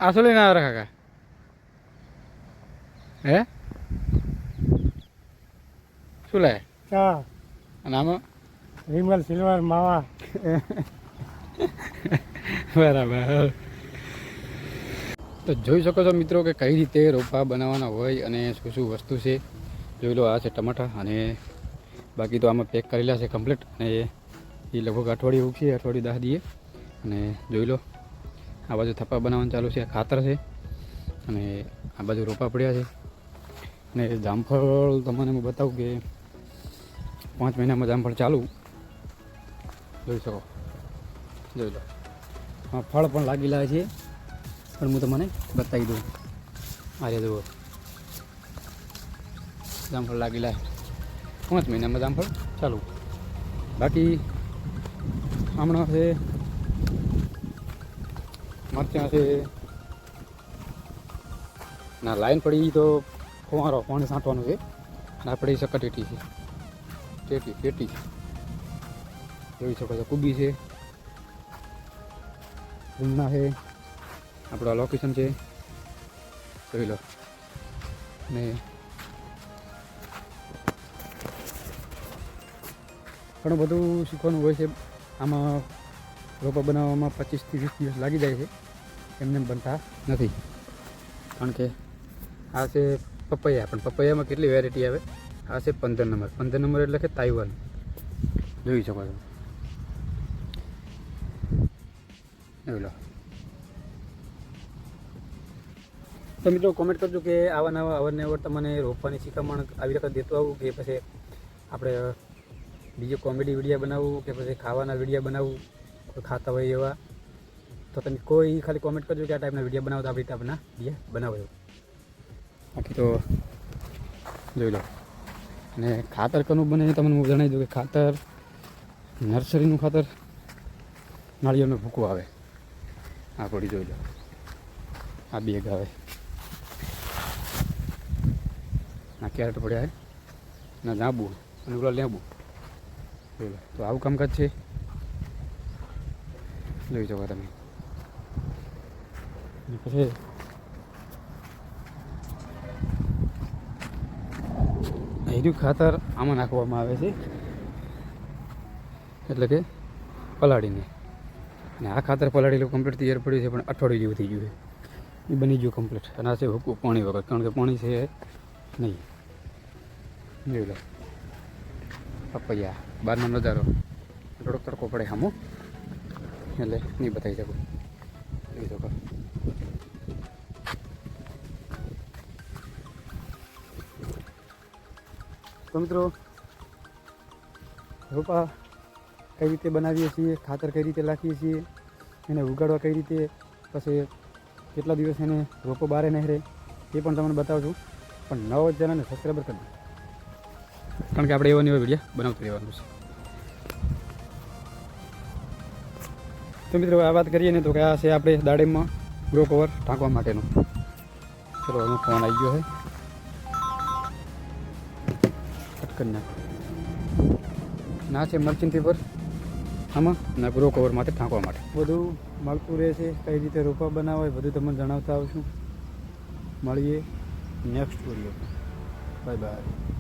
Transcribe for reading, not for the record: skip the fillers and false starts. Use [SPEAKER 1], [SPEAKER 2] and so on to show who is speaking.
[SPEAKER 1] આ શું લઈને આવ્યા કાકા? હે શું લાય?
[SPEAKER 2] ચા
[SPEAKER 1] અને આમાં
[SPEAKER 2] વિમલ સિલ્વર માવા.
[SPEAKER 1] બરાબર. તો જોઈ શકો છો મિત્રો કે કઈ રીતે રોપા બનાવવાના હોય અને શું શું વસ્તુ છે. જોઈ લો, આ છે ટમાટા અને બાકી તો આમાં પેક કરેલા છે કમ્પ્લીટ. અને એ લગભગ અઠવાડિયું ઉગશે, અઠવાડિયું 10 દીએ. અને જોઈ લો, આ બાજુ થપ્પા બનાવવાનું ચાલુ છે, ખાતર છે. અને આ બાજુ રોપા પડ્યા છે. અને જામફળ તમને હું બતાવું કે 5 મહિનામાં જામફળ ચાલુ. જોઈ શકો, જોઈ લો, હા ફળ પણ લાગેલા છે. પણ હું તમને બતાવી દઉં. અરે જુઓ, જામફળ લાગેલા 5 મહિનામાં જામફળ ચાલુ. બાકી હમણાં છે મરચાં છે. ના લાઈન પડી તો ફુવારો પાણી છાંટવાનું છે. અને આપણે સકટેટી છે, પેટી જોઈ શકો છો. કુબી છે, રીંગણા છે, આપણું લોકેશન છે, જોઈ લો. ને ઘણું બધું શીખવાનું હોય છે આમાં. રોપા બનાવવામાં 25 થી 20 દિવસ લાગી જાય છે, એમને બનતા નથી. કારણ કે આ છે પપૈયા, પણ પપૈયામાં કેટલી વેરાયટી આવે. આ છે 15 નંબર. 15 નંબર એટલે કે તાઇવાન. જોઈ શકો છો, જોઈ લો. તો મિત્રો કોમેન્ટ કરજો કે આવા નવા અવારનવાર તમને રોપવાની શિખામણ આવી રીતે દેતો આવું, કે પછી આપણે બીજો કોમેડી વિડીયો બનાવવું, કે પછી ખાવાના વિડીયો બનાવવું, કોઈ ખાતા હોય એવા. તો તમે કોઈ ખાલી કોમેન્ટ કરજો કે આ ટાઈપના વિડીયો બનાવો, તો આપણી ટાઈપના વિડીયો બનાવો. બાકી તો જોઈ લો. અને ખાતર કનું બને તમને હું જણાવી દઉં કે ખાતર નર્સરીનું ખાતર, નાળિયેરનો ભૂકો આવે. આ પડી જોઈ લો, આ બેગ આવે. ના કેરેટ પડ્યા છે, ના જાંબુ અને ઓલા લેંબુ. જોઈ લો. તો આવું કામકાજ છે, જોઈ શકો તમે. પછી હીરું ખાતર આમાં નાખવામાં આવે છે, એટલે કે પલાળીને. અને આ ખાતર પલાળેલું કમ્પ્લીટ તૈયાર પડ્યું છે, પણ અઠવાડિયું જેવું થઈ ગયું છે. એ બની ગયું કમ્પ્લીટ. અને આ છે હુકું પાણી વગર, કારણ કે પાણી છે નહીં. જોઈ લો, પપૈયા બહારનો નજારો. થોડોક તડકો પડે સામો, એટલે નહીં બતાવી શકું. જોઈ શકો. તો મિત્રો, રોપા કઈ રીતે બનાવીએ છીએ, ખાતર કઈ રીતે નાખીએ છીએ, એને ઉગાડવા કઈ રીતે, પછી કેટલા દિવસ એને રોપો બહાર નહીં રહે, એ પણ તમને બતાવું છું. પણ નવો ચેનલને સબસ્ક્રાઈબર કરી દો, કારણ કે આપણે એવા એવા વિડીયો બનાવતું રહેવાનું છે. તો મિત્રો આ વાત કરીએ ને, તો કે આ છે આપણે દાડમમાં ગ્રો કવર ઢાંકવા માટેનું. ચલો, એનો ફોન આવી ગયો છે, કટ કરી નાખ. ના છે મર્ચિંગ પેપર આમાં, ના ગ્રો કવર માટે ઢાંકવા માટે બધું મળતું રહે છે. કઈ રીતે રોપા બનાવવા હોય બધું તમને જણાવતા આવશું. મળીએ નેક્સ્ટ વિડીયો. Bye bye.